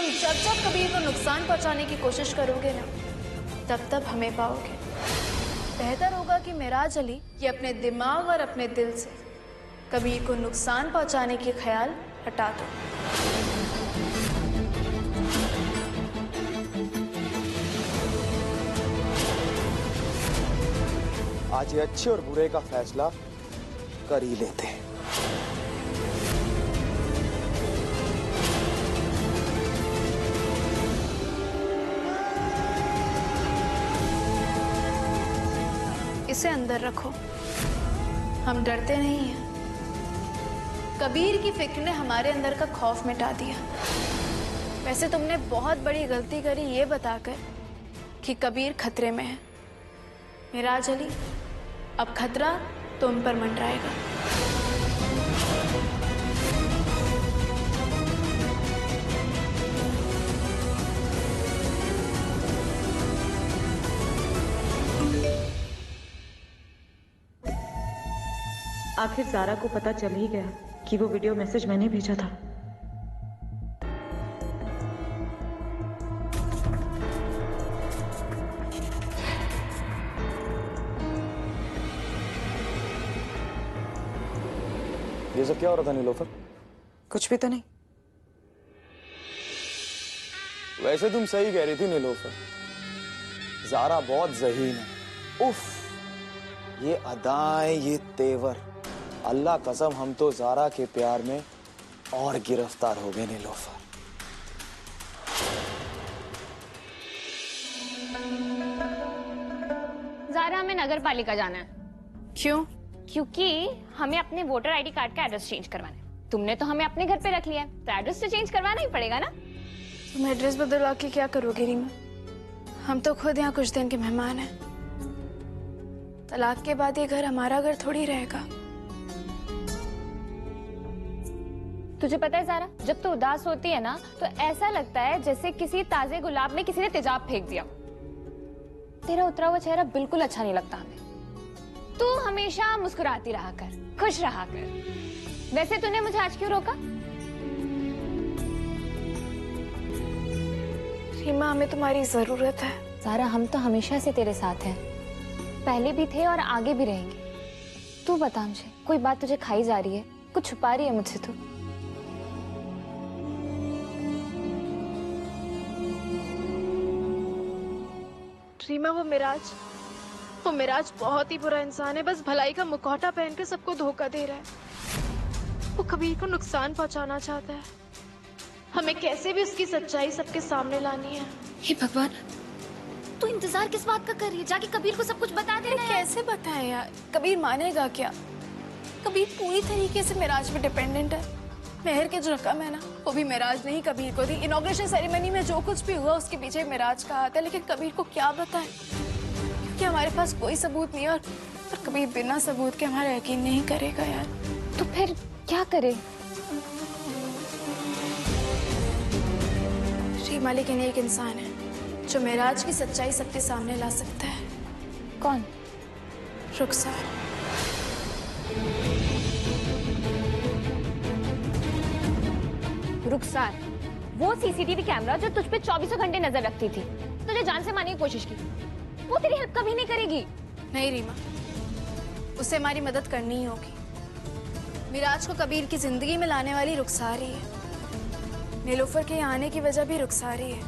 जब जब कबीर को नुकसान पहुंचाने की कोशिश करोगे ना, तब तब हमें पाओगे। बेहतर होगा कि मेराज अली ये अपने दिमाग और अपने दिल से कबीर को नुकसान पहुंचाने की ख्याल हटा दो। आज ये अच्छे और बुरे का फैसला कर ही लेते हैं। इसे अंदर रखो, हम डरते नहीं हैं। कबीर की फिक्र ने हमारे अंदर का खौफ मिटा दिया। वैसे तुमने बहुत बड़ी गलती करी ये बताकर कि कबीर खतरे में है। मेराज अली, अब खतरा तुम पर मंडराएगा। आखिर ज़ारा को पता चल ही गया कि वो वीडियो मैसेज मैंने भेजा था। ये सब क्या हो रहा था नीलोफर? कुछ भी तो नहीं। वैसे तुम सही कह रही थी नीलोफर, ज़ारा बहुत ज़हीन है। उफ, ये अदाएं, ये तेवर, अल्लाह कसम हम तो ज़ारा के प्यार में और गिरफ्तार हो गए नीलोफर। ज़ारा, हमें नगर पालिका जाना है। क्यों? क्योंकि हमें अपने वोटर आईडी कार्ड का एड्रेस चेंज करवाना है। तुमने तो हमें अपने घर पे रख लिया है, तो एड्रेस तो चेंज करवाना ही पड़ेगा ना। तुम एड्रेस बदलवा के क्या करोगे रीमा? हम तो खुद यहाँ कुछ दिन के मेहमान हैं। तलाक के बाद ये घर हमारा घर थोड़ी रहेगा। तुझे पता है ज़ारा, जब तू उदास होती है ना, तो ऐसा लगता है जैसे किसी ताजे गुलाब में किसी ने तेजाब फेंक दिया। तेरा उतरा हुआ चेहरा बिल्कुल अच्छा नहीं लगता हमें। तू हमेशा मुस्कुराती रहा कर, खुश रहा कर। वैसे तूने मुझे आज क्यों रोका? रीमा, हमें तुम्हारी जरूरत है। ज़ारा, हम तो हमेशा से तेरे साथ हैं, पहले भी थे और आगे भी रहेंगे। तू बता मुझे, कोई बात तुझे खाई जा रही है, कुछ छुपा रही है मुझसे तू? रीमा, वो मिराज बहुत ही बुरा इंसान है। बस भलाई का मुखौटा पहनकर सबको धोखा दे रहा है। वो कबीर को नुकसान पहुंचाना चाहता है। हमें कैसे भी उसकी सच्चाई सबके सामने लानी है। हे भगवान, तू इंतजार किस बात का कर रही है? जाके कबीर को सब कुछ बता दे। कैसे बताएं यार? कबीर मानेगा क्या? कबीर पूरी तरीके से मिराज पे डिपेंडेंट है। मेहर के जो रकम है ना, वो भी मिराज ने ही कबीर को दी। इनॉग्रेशन सेरेमनी में जो कुछ भी हुआ उसके पीछे मिराज का हाथ है। लेकिन कबीर को क्या बताएं, क्योंकि हमारे पास कोई सबूत नहीं है। और कबीर बिना सबूत के हमारा यकीन नहीं करेगा यार। तो फिर क्या करे? रीमा, लेकिन एक इंसान है जो मिराज की सच्चाई सबके सामने ला सकता है। कौन? रुखसार। रुखसार, वो सीसीटीवी कैमरा जो तुझ पे 24 घंटे नजर रखती थी, तुझे जान से मारने की कोशिश की, वो तेरी हेल्प कभी नहीं करेगी। नहीं रीमा, उसे हमारी मदद करनी ही होगी। मिराज को कबीर की जिंदगी में लाने वाली रुखसार ही है। नीलोफर के यहाँ आने की वजह भी रुखसार ही है।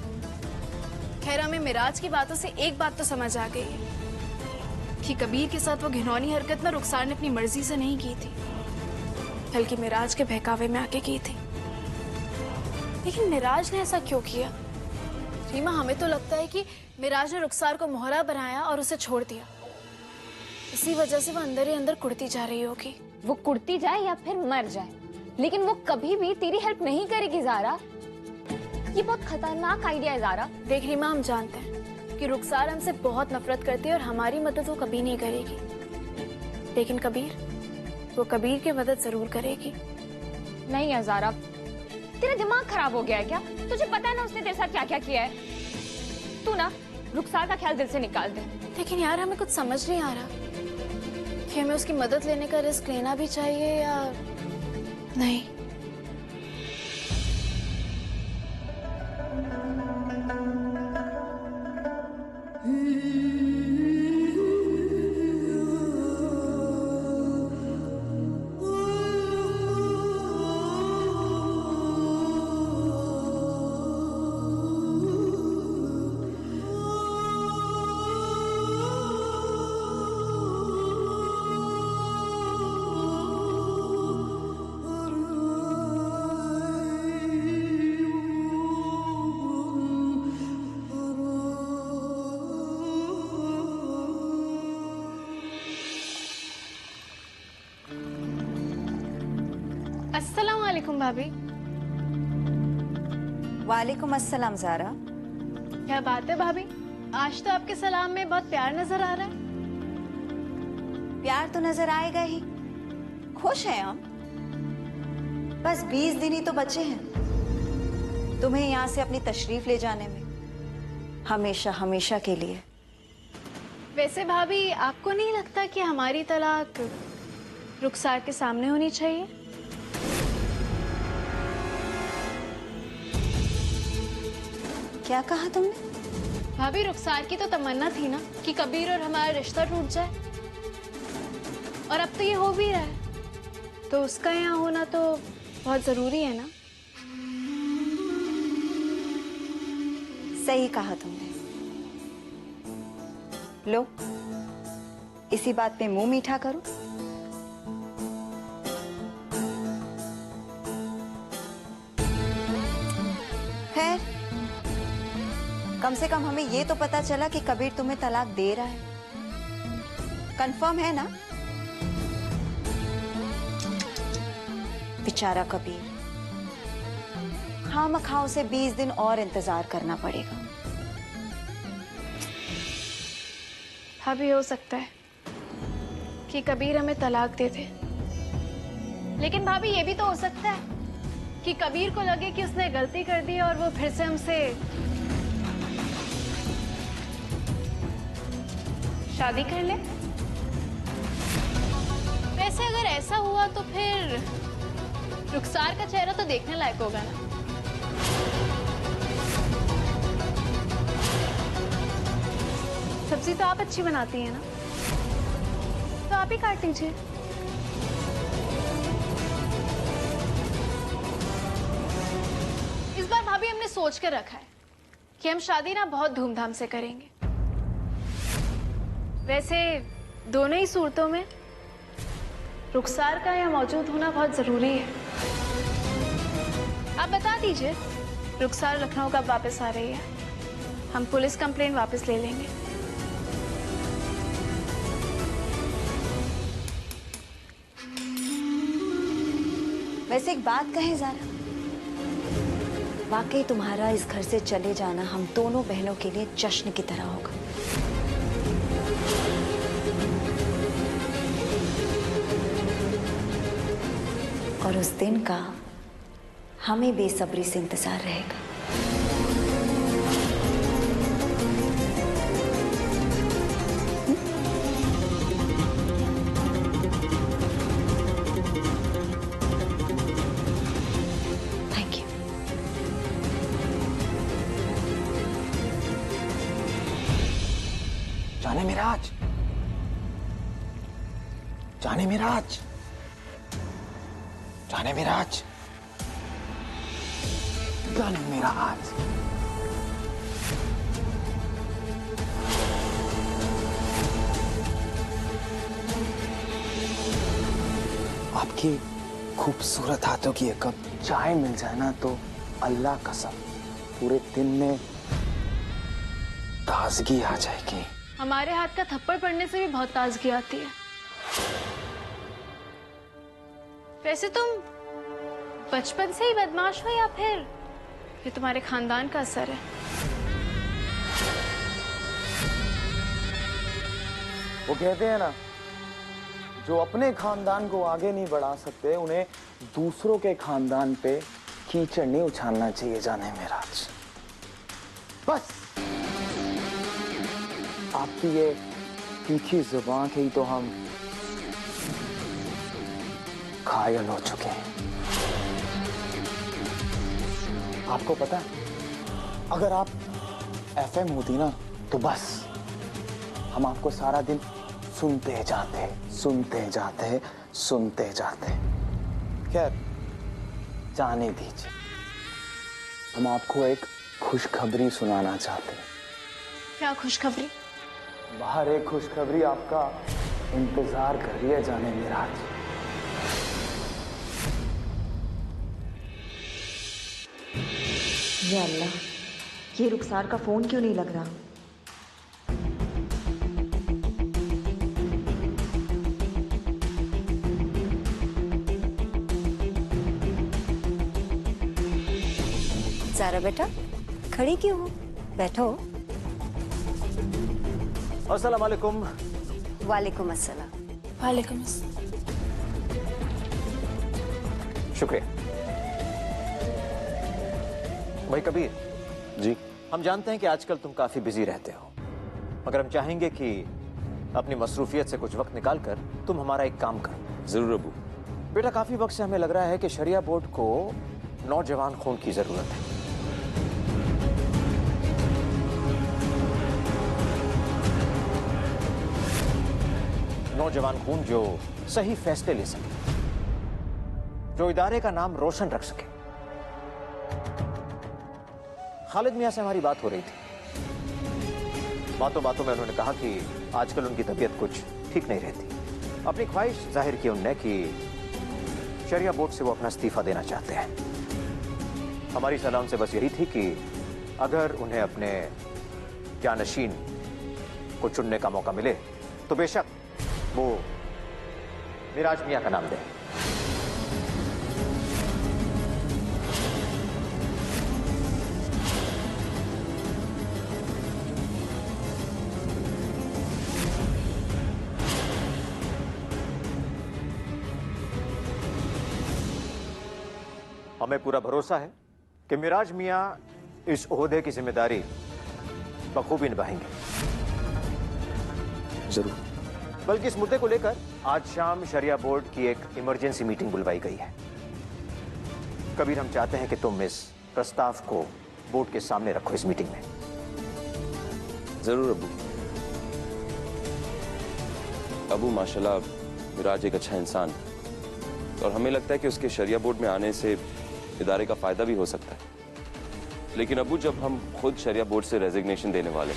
खैर, हमें मिराज की बातों से एक बात तो समझ आ गई है कि कबीर के साथ वो घिनौनी हरकत ना रुखसार ने अपनी मर्जी से नहीं की थी, बल्कि मिराज के बहकावे में आके की थी। लेकिन मिराज ने ऐसा क्यों किया? रीमा, हमें तो लगता है कि मिराज ने रुखसार को मोहरा बनाया और उसे छोड़ दिया। इसी वजह से वो अंदर ही अंदर कुड़ती जा रही होगी। वो कुड़ती जाए या फिर मर जाए, लेकिन वो कभी भी तेरी हेल्प नहीं करेगी ज़ारा। ये बहुत खतरनाक आइडिया है ज़ारा। देख रीमा, हम जानते हैं कि रुखसार हमसे बहुत नफरत करती है और हमारी मदद वो कभी नहीं करेगी। लेकिन कबीर, वो कबीर की मदद जरूर करेगी। नहीं है ज़ारा, तेरा दिमाग खराब हो गया है क्या? तुझे पता है ना उसने तेरे साथ क्या क्या किया है। तू ना रुखसार का ख्याल दिल से निकाल दे। लेकिन यार, हमें कुछ समझ नहीं आ रहा कि हमें उसकी मदद लेने का रिस्क लेना भी चाहिए या नहीं। अस्सलाम वालेकुम भाभी। वालेकुम अस्सलाम ज़ारा। क्या बात है भाभी, आज तो आपके सलाम में बहुत प्यार नजर आ रहा है। प्यार तो नजर आएगा ही, खुश हैं हम। बस 20 दिन ही तो बचे हैं तुम्हें यहाँ से अपनी तशरीफ ले जाने में, हमेशा हमेशा के लिए। वैसे भाभी, आपको नहीं लगता कि हमारी तलाक रुखसार के सामने होनी चाहिए? क्या कहा तुमने? भाभी, रुखसार की तो तमन्ना थी ना कि कबीर और हमारा रिश्ता टूट जाए, और अब तो ये हो भी रहा है, तो उसका यहाँ होना तो बहुत जरूरी है ना। सही कहा तुमने। लो, इसी बात पे मुंह मीठा करो। खैर, कम से कम हमें ये तो पता चला कि कबीर तुम्हें तलाक दे रहा है। कंफर्म है ना? बेचारा कबीर, खामखा उसे 20 दिन और इंतजार करना पड़ेगा। भाभी, हो सकता है कि कबीर हमें तलाक दे दे, लेकिन भाभी ये भी तो हो सकता है कि कबीर को लगे कि उसने गलती कर दी और वो फिर से हमसे शादी कर ले। वैसे अगर ऐसा हुआ तो फिर रुखसार का चेहरा तो देखने लायक होगा ना। सब्जी तो आप अच्छी बनाती हैं ना, तो आप ही काट लीजिए। इस बार भाभी हमने सोच कर रखा है कि हम शादी ना बहुत धूमधाम से करेंगे। वैसे दोनों ही सूरतों में रुखसार का यहाँ मौजूद होना बहुत जरूरी है। आप बता दीजिए रुखसार लखनऊ कब वापस आ रही है, हम पुलिस कंप्लेंट वापस ले लेंगे। वैसे एक बात कहें ज़ारा, वाकई तुम्हारा इस घर से चले जाना हम दोनों बहनों के लिए जश्न की तरह होगा। और उस दिन का हमें बेसब्री से इंतजार रहेगा। Thank you. जाने मिराज, जाने मिराज, जाने मिराज, जाने मिराज। आपकी खूबसूरत हाथों की एक कप चाय मिल जाए ना तो अल्लाह कसम पूरे दिन में ताजगी आ जाएगी। हमारे हाथ का थप्पड़ पड़ने से भी बहुत ताजगी आती है। वैसे तुम बचपन से ही बदमाश हो या फिर ये तुम्हारे खानदान का असर है? वो कहते हैं ना, जो अपने खानदान को आगे नहीं बढ़ा सकते उन्हें दूसरों के खानदान पे कीचड़ नहीं उछालना चाहिए। जाने मिराज, बस आपकी ये तीखी जुबान ही तो हम घायल हो चुके हैं। आपको पता है, अगर आप एफएम होती ना तो बस हम आपको सारा दिन सुनते जाते, सुनते जाते, सुनते जाते। खैर, जाने दीजिए, हम आपको एक खुशखबरी सुनाना चाहते हैं। क्या खुशखबरी? बाहर एक खुशखबरी आपका इंतजार कर रही है जाने मिराज। या अल्लाह, ये रुखसार का फोन क्यों नहीं लग रहा? ज़ारा बेटा, खड़ी क्यों हो? बैठो। अस्सलाम वालेकुम। वालेकुम अस्सलाम। वालेकुम अस्सलाम। शुक्रिया। भाई कबीर जी। हम जानते हैं कि आजकल तुम काफी बिजी रहते हो, मगर हम चाहेंगे कि अपनी मसरूफियत से कुछ वक्त निकालकर तुम हमारा एक काम करो। जरूर अबू। बेटा, काफी वक्त से हमें लग रहा है कि शरिया बोर्ड को नौजवान खून की जरूरत है। नौजवान खून जो सही फैसले ले सके, जो इदारे का नाम रोशन रख सके। खालिद मियां से हमारी बात हो रही थी। बातों बातों में उन्होंने कहा कि आजकल उनकी तबीयत कुछ ठीक नहीं रहती। अपनी ख्वाहिश जाहिर की उन्होंने कि शरिया बोर्ड से वो अपना इस्तीफा देना चाहते हैं। हमारी सलाह उनसे बस यही थी कि अगर उन्हें अपने जानशीन को चुनने का मौका मिले तो बेशक वो मिराज मियां का नाम दें। हमें पूरा भरोसा है कि मिराज मियां इस ओहदे की जिम्मेदारी बखूबी निभाएंगे। जरूर। बल्कि इस मुद्दे को लेकर आज शाम शरिया बोर्ड की एक इमरजेंसी मीटिंग बुलवाई गई है। कबीर, हम चाहते हैं कि तुम इस प्रस्ताव को बोर्ड के सामने रखो इस मीटिंग में। जरूर अबू। अबू माशाल्लाह मिराज एक अच्छा इंसान है और हमें लगता है कि उसके शरिया बोर्ड में आने से इदारे का फायदा भी हो सकता है। लेकिन अबू, जब हम खुद शरिया बोर्ड से रेजिग्नेशन देने वाले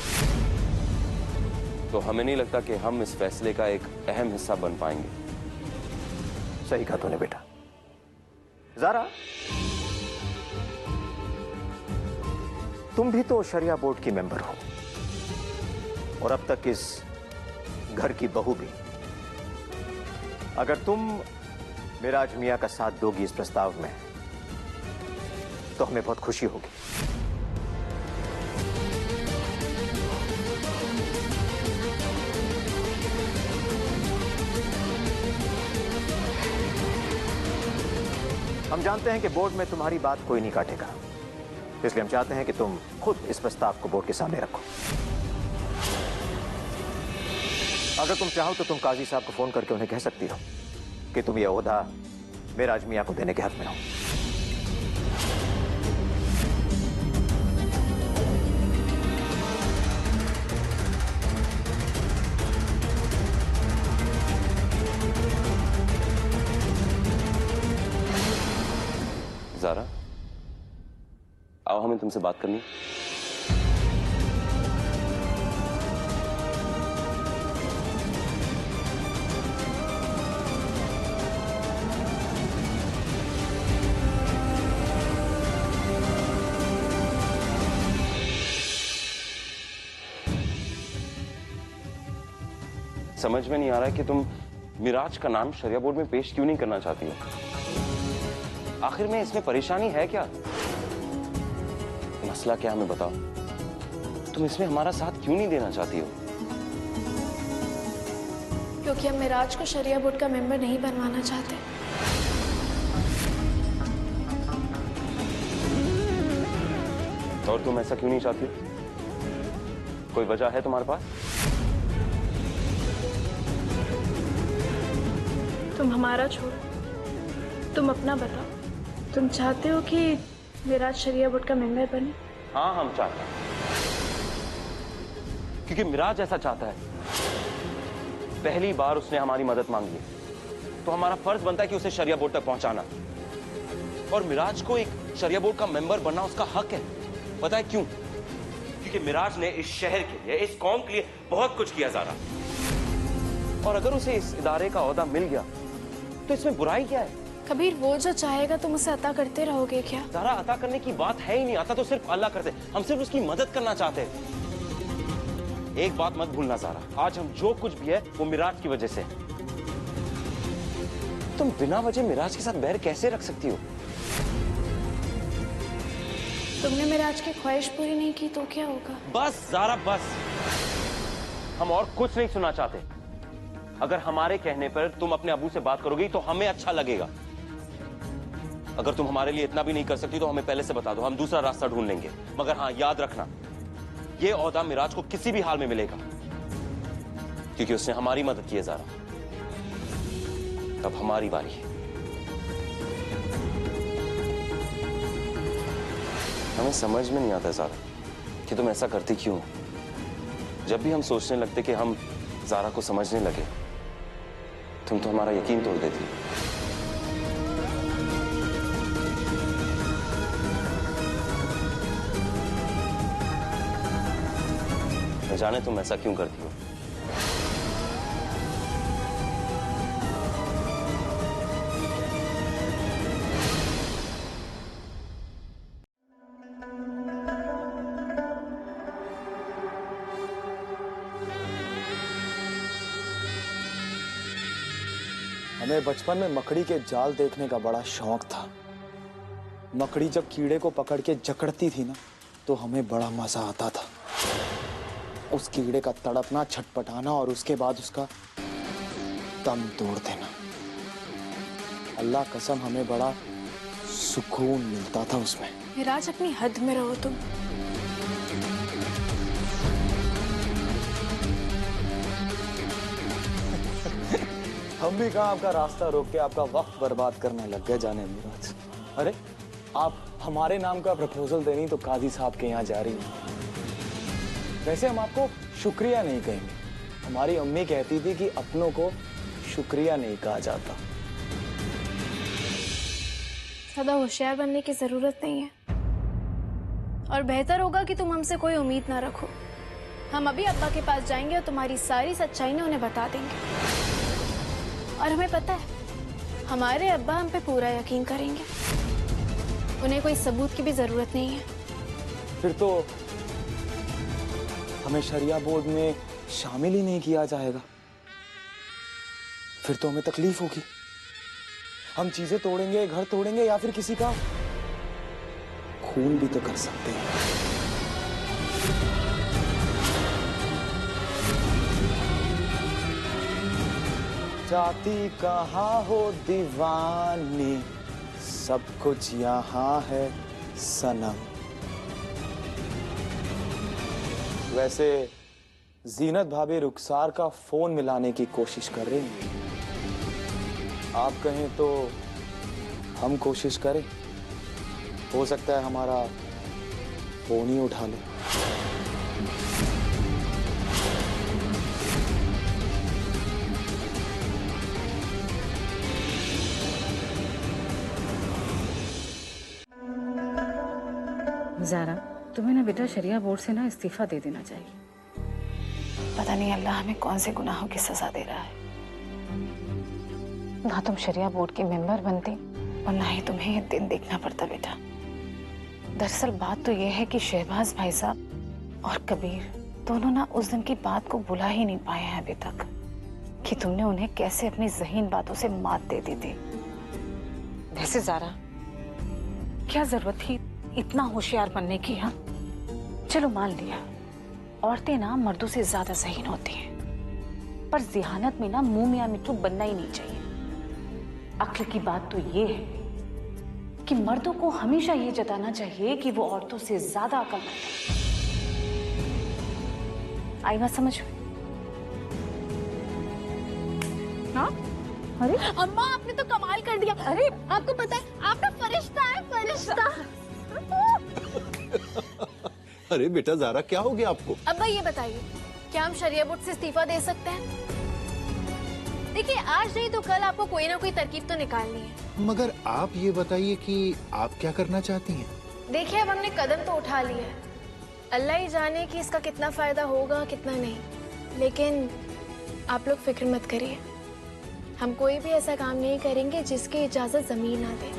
तो हमें नहीं लगता कि हम इस फैसले का एक अहम हिस्सा बन पाएंगे। सही कहा तूने बेटा। ज़ारा, तुम भी तो शरिया बोर्ड की मेंबर हो और अब तक इस घर की बहू भी। अगर तुम मिराज मियां का साथ दोगी इस प्रस्ताव में तो हमें बहुत खुशी होगी। हम जानते हैं कि बोर्ड में तुम्हारी बात कोई नहीं काटेगा, इसलिए हम चाहते हैं कि तुम खुद इस प्रस्ताव को बोर्ड के सामने रखो। अगर तुम चाहो तो तुम काजी साहब को फोन करके उन्हें कह सकती हो कि तुम ये ओहदा मिराज मियां को देने के हक में हो। ज़ारा, आओ, हमें तुमसे बात करनी है। समझ में नहीं आ रहा है कि तुम मिराज का नाम शरिया बोर्ड में पेश क्यों नहीं करना चाहती हो। आखिर में इसमें परेशानी है क्या? मसला क्या, हमें बताओ। तुम इसमें हमारा साथ क्यों नहीं देना चाहती हो? क्योंकि हम मिराज को शरिया बोर्ड का मेंबर नहीं बनवाना चाहते। और तुम ऐसा क्यों नहीं चाहती हो? कोई वजह है तुम्हारे पास? तुम हमारा छोड़ो, तुम अपना बताओ। तुम चाहते हो कि मिराज शरिया बोर्ड का मेंबर बने? हाँ, हम चाहते हैं, क्योंकि मिराज ऐसा चाहता है। पहली बार उसने हमारी मदद मांगी है तो हमारा फर्ज बनता है कि उसे शरिया बोर्ड तक पहुंचाना। और मिराज को एक शरिया बोर्ड का मेंबर बनना उसका हक है। पता है क्यों? क्योंकि मिराज ने इस शहर के लिए, इस कौम के लिए बहुत कुछ किया ज़ारा। और अगर उसे इस इदारे का ओहदा मिल गया तो इसमें बुराई क्या है? कबीर, वो जो चाहेगा तुम उसे अता करते रहोगे क्या? ज़ारा, अता करने की बात है ही नहीं। अता तो सिर्फ अल्लाह करते। हम सिर्फ उसकी मदद करना चाहते हैं। एक बात मत भूलना ज़ारा, आज हम जो कुछ भी है वो मिराज की वजह से। तुम बिना वजह मिराज के साथ बैर कैसे रख सकती हो? तुमने मेरे आज की ख्वाहिश पूरी नहीं की तो क्या होगा? बस ज़ारा बस, हम और कुछ नहीं सुनना चाहते। अगर हमारे कहने पर तुम अपने अबू से बात करोगी तो हमें अच्छा लगेगा। अगर तुम हमारे लिए इतना भी नहीं कर सकती तो हमें पहले से बता दो, हम दूसरा रास्ता ढूंढ लेंगे। मगर हाँ, याद रखना, ये ओहदा मिराज को किसी भी हाल में मिलेगा, क्योंकि उसने हमारी मदद की है ज़ारा। तब हमारी बारी है। हमें समझ में नहीं आता ज़ारा कि तुम ऐसा करती क्यों हो। जब भी हम सोचने लगते कि हम ज़ारा को समझने लगे, तुम तो हमारा यकीन तोड़ देती। न जाने तुम ऐसा क्यों करती हो। हमें बचपन में मकड़ी के जाल देखने का बड़ा शौक था। मकड़ी जब कीड़े को पकड़ के जकड़ती थी ना, तो हमें बड़ा मजा आता था। उस कीड़े का तड़पना, छटपटाना और उसके बाद उसका दम तोड़ देना। अल्लाह कसम हमें बड़ा सुकून मिलता था उसमें। मिराज, अपनी हद में रहो तुम। हम भी कहाँ आपका रास्ता रोक के आपका वक्त बर्बाद करने लग गए जाने मिराज। अरे आप हमारे नाम का प्रपोजल देनी तो काजी साहब के यहाँ जा रही हैं। वैसे हम आपको शुक्रिया नहीं कहेंगे। हमारी अम्मी कहती थी कि अपनों को शुक्रिया नहीं कहा जाता। ज्यादा होशियार बनने की जरूरत नहीं है, और बेहतर होगा कि तुम हमसे कोई उम्मीद ना रखो। हम अभी अब्बा के पास जाएंगे और तुम्हारी सारी सच्चाई ने उन्हें बता देंगे। और हमें पता है हमारे अब्बा हम पे पूरा यकीन करेंगे। उन्हें कोई सबूत की भी जरूरत नहीं है। फिर तो हमें शरिया बोर्ड में शामिल ही नहीं किया जाएगा। फिर तो हमें तकलीफ होगी। हम चीजें तोड़ेंगे, घर तोड़ेंगे, या फिर किसी का खून भी तो कर सकते हैं। जाती कहाँ हो दीवानी, सब कुछ यहाँ है सनम। वैसे जीनत भाभी रुखसार का फोन मिलाने की कोशिश कर रही हैं। आप कहें तो हम कोशिश करें। हो सकता है हमारा फोन ही उठा ले। ज़ारा, तुम्हें ना बेटा शरिया बोर्ड से ना इस्तीफा दे देना चाहिए। पता नहीं अल्लाह हमें कौन से गुनाहों की सजा दे रहा है। ना तुम शरिया बोर्ड की मेंबर बनती और ना ही तुम्हें ये दिन देखना पड़ता बेटा। दरअसल बात तो ये है कि शहबाज भाई साहब और कबीर दोनों ना उस दिन की बात को भुला ही नहीं पाए हैं अभी तक, कि तुमने उन्हें कैसे अपनी ज़हीन बातों से मात दे दी थी। वैसे ज़ारा, क्या जरूरत थी इतना होशियार बनने की? हाँ चलो मान लिया, औरतें ना मर्दों से ज्यादा ज़हीन होती हैं, पर जिहानत में ना मुंह मियां मिट्ठू बनना ही नहीं चाहिए। अक्ल की बात तो ये है कि मर्दों को हमेशा ये जताना चाहिए कि वो औरतों से ज्यादा अक्लमंद है। आई बात समझ में? हाँ? अरे अम्मा, आपने तो कमाल कर दिया। अरे आपको पता है आप ना फरिश्ता है, फरिश्ता। अरे बेटा ज़ारा, क्या हो गया आपको? अब्बा ये बताइए, क्या हम शरिया बोर्ड से इस्तीफा दे सकते हैं? देखिए, आज नहीं तो कल आपको कोई ना कोई तरकीब तो निकालनी है। मगर आप ये बताइए कि आप क्या करना चाहती हैं? देखिए, अब हमने कदम तो उठा लिया है। अल्लाह ही जाने कि इसका कितना फायदा होगा कितना नहीं, लेकिन आप लोग फिक्र मत करिए। हम कोई भी ऐसा काम नहीं करेंगे जिसकी इजाजत जमीन ना दे।